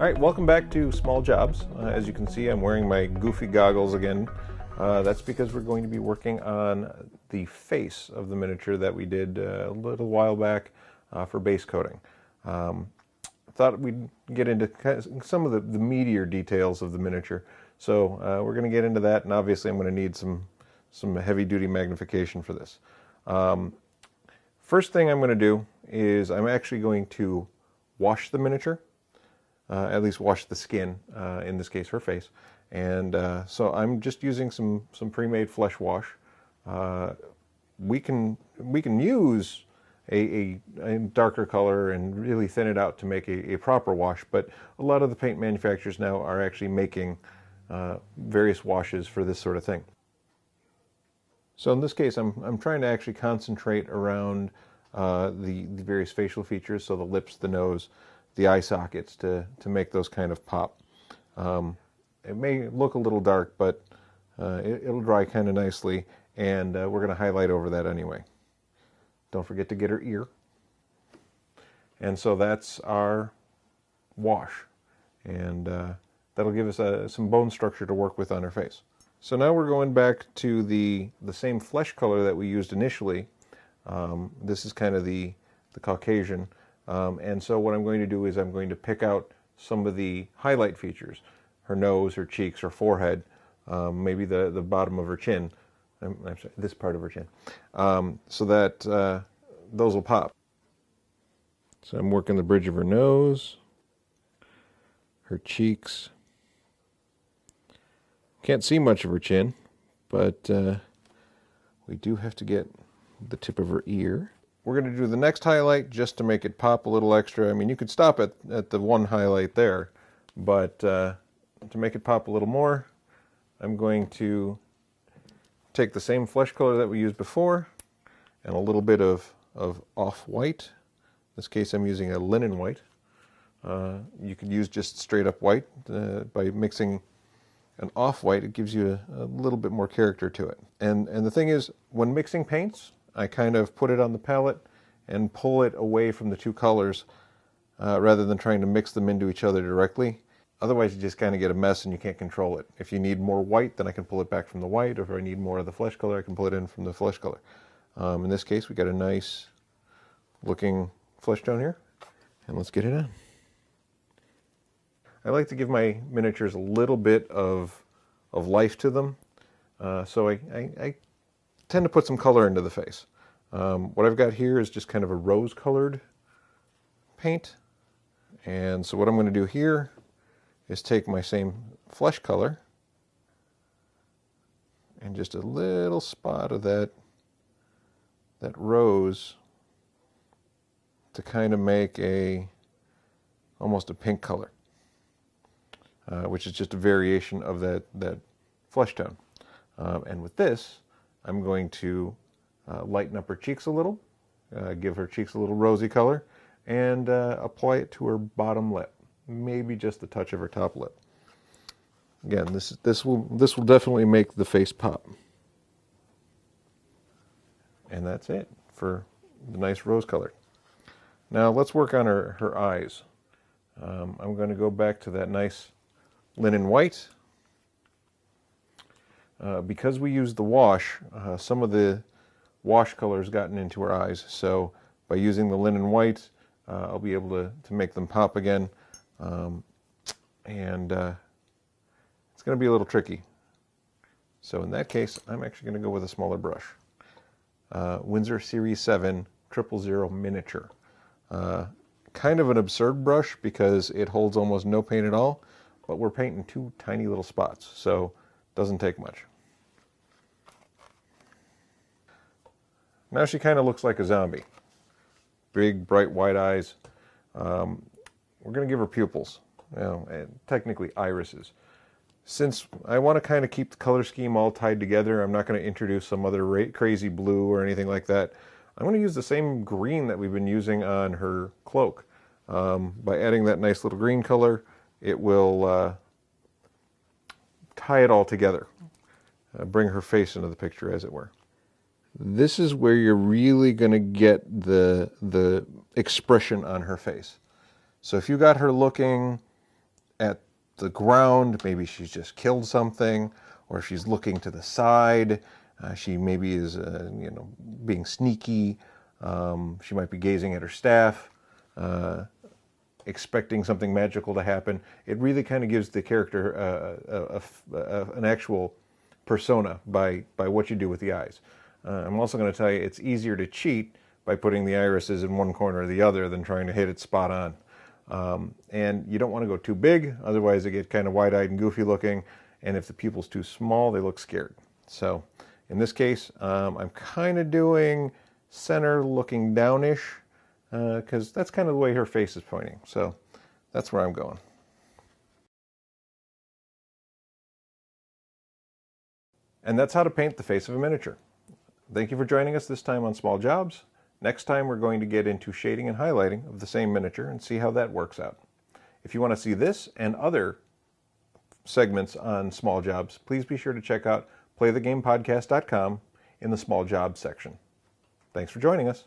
All right, welcome back to Small Jobs. As you can see, I'm wearing my goofy goggles again. That's because we're going to be working on the face of the miniature that we did a little while back for base coating. I thought we'd get into some of the meatier details of the miniature. So we're going to get into that, and obviously I'm going to need some heavy-duty magnification for this. First thing I'm going to do is I'm actually going to wash the miniature. At least wash the skin, in this case her face. And so I'm just using some pre-made flesh wash. We can use a darker color and really thin it out to make a proper wash, but a lot of the paint manufacturers now are actually making various washes for this sort of thing. So in this case I'm trying to actually concentrate around the various facial features, so the lips, the nose, the eye sockets, to make those kind of pop. It may look a little dark, but it'll dry kind of nicely, and we're going to highlight over that anyway. Don't forget to get her ear. And so that's our wash, and that'll give us some bone structure to work with on her face. So now we're going back to the same flesh color that we used initially. This is kind of the Caucasian. And so what I'm going to do is I'm going to pick out some of the highlight features, her nose, her cheeks, her forehead, maybe the bottom of her chin, I'm sorry, this part of her chin, so that those will pop. So I'm working the bridge of her nose, her cheeks. Can't see much of her chin, but we do have to get the tip of her ear. We're going to do the next highlight just to make it pop a little extra. I mean, you could stop at the one highlight there, but to make it pop a little more, I'm going to take the same flesh color that we used before and a little bit of off-white. In this case, I'm using a linen white. You could use just straight up white. By mixing an off-white, it gives you a little bit more character to it. And the thing is, when mixing paints, I kind of put it on the palette and pull it away from the two colors rather than trying to mix them into each other directly. Otherwise you just kind of get a mess and you can't control it. If you need more white, then I can pull it back from the white. Or if I need more of the flesh color, I can pull it in from the flesh color. In this case, we got a nice looking flesh tone here, and let's get it on. I like to give my miniatures a little bit of life to them, so I tend to put some color into the face. What I've got here is just kind of a rose-colored paint, and so what I'm going to do here is take my same flesh color and just a little spot of that rose to kind of make almost a pink color, which is just a variation of that flesh tone. And with this, I'm going to lighten up her cheeks a little, give her cheeks a little rosy color, and apply it to her bottom lip, maybe just a touch of her top lip. Again, this will definitely make the face pop. And that's it for the nice rose color. Now let's work on her eyes. I'm going to go back to that nice linen white. Because we used the wash, some of the wash color's gotten into her eyes, so by using the linen white, I'll be able to make them pop again, and it's going to be a little tricky. So in that case, I'm actually going to go with a smaller brush. Winsor Series 7 000 Miniature. Kind of an absurd brush because it holds almost no paint at all, but we're painting two tiny little spots, so it doesn't take much. Now she kind of looks like a zombie. Big, bright, white eyes. We're going to give her pupils, technically irises. Since I want to kind of keep the color scheme all tied together, I'm not going to introduce some other crazy blue or anything like that. I'm going to use the same green that we've been using on her cloak. By adding that nice little green color, it will tie it all together. Bring her face into the picture, as it were. This is where you're really going to get the expression on her face. So if you got her looking at the ground. Maybe she's just killed something, or she's looking to the side. She maybe is, being sneaky. She might be gazing at her staff, expecting something magical to happen. It really kind of gives the character an actual persona by what you do with the eyes. I'm also going to tell you it's easier to cheat by putting the irises in one corner or the other than trying to hit it spot on. And you don't want to go too big, otherwise they get kind of wide-eyed and goofy looking, and if the pupil's too small, they look scared. So in this case, I'm kind of doing center looking downish, because that's kind of the way her face is pointing. So that's where I'm going. And that's how to paint the face of a miniature. Thank you for joining us this time on Small Jobs. Next time we're going to get into shading and highlighting of the same miniature and see how that works out. If you want to see this and other segments on Small Jobs, please be sure to check out playthegamepodcast.com in the Small Jobs section. Thanks for joining us.